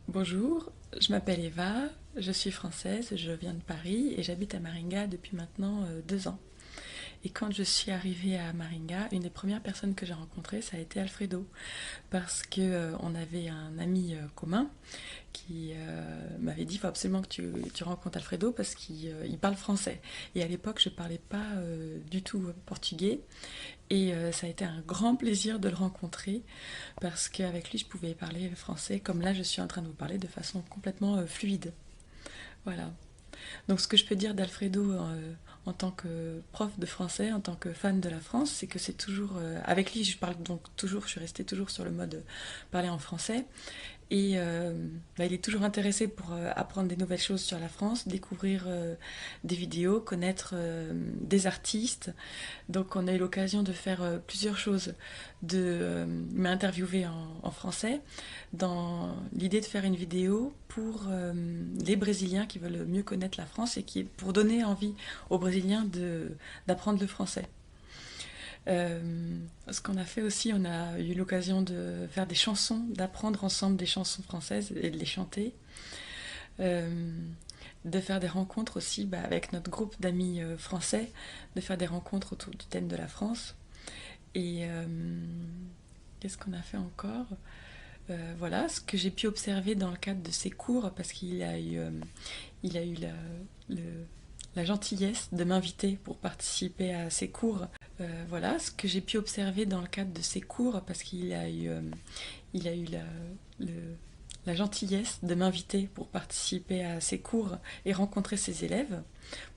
Bonjour, je m'appelle Eva, je suis française, je viens de Paris et j'habite à Maringa depuis maintenant 2 ans. Et quand je suis arrivée à Maringa, une des premières personnes que j'ai rencontrées, ça a été Alfredo, parce que on avait un ami commun qui m'avait dit, il faut absolument que tu rencontres Alfredo parce qu'il parle français. Et à l'époque, je ne parlais pas du tout portugais. Et ça a été un grand plaisir de le rencontrer parce qu'avec lui, je pouvais parler français comme là, je suis en train de vous parler de façon complètement fluide. Voilà. Donc ce que je peux dire d'Alfredo en tant que prof de français, en tant que fan de la France, c'est que c'est toujours... avec lui, je parle donc toujours, je suis restée toujours sur le mode parler en français. Et il est toujours intéressé pour apprendre des nouvelles choses sur la France, découvrir des vidéos, connaître des artistes. Donc on a eu l'occasion de faire plusieurs choses, de m'interviewer en français, dans l'idée de faire une vidéo pour les Brésiliens qui veulent mieux connaître la France et qui pour donner envie aux Brésiliens d'apprendre le français. Ce qu'on a fait aussi, on a eu l'occasion de faire des chansons, d'apprendre ensemble des chansons françaises et de les chanter. Euh, de faire des rencontres aussi avec notre groupe d'amis français, de faire des rencontres autour du thème de la France. Et qu'est-ce qu'on a fait encore? Voilà, ce que j'ai pu observer dans le cadre de ses cours, parce il a eu la gentillesse de m'inviter pour participer à ses cours. Voilà, ce que j'ai pu observer dans le cadre de ses cours, parce il a eu la gentillesse de m'inviter pour participer à ses cours et rencontrer ses élèves.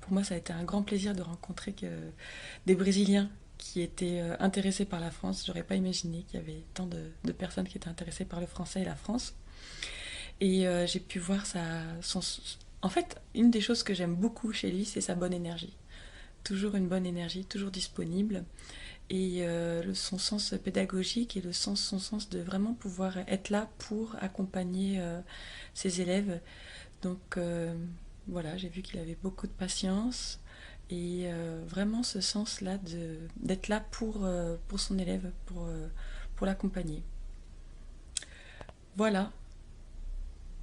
Pour moi, ça a été un grand plaisir de rencontrer des Brésiliens qui étaient intéressés par la France. J'aurais pas imaginé qu'il y avait tant de personnes qui étaient intéressées par le français et la France. Et j'ai pu voir En fait, une des choses que j'aime beaucoup chez lui, c'est sa bonne énergie. Toujours une bonne énergie, toujours disponible. Et son sens pédagogique et son sens de vraiment pouvoir être là pour accompagner ses élèves. Donc voilà, j'ai vu qu'il avait beaucoup de patience et vraiment ce sens-là d'être là pour son élève, pour l'accompagner. Voilà,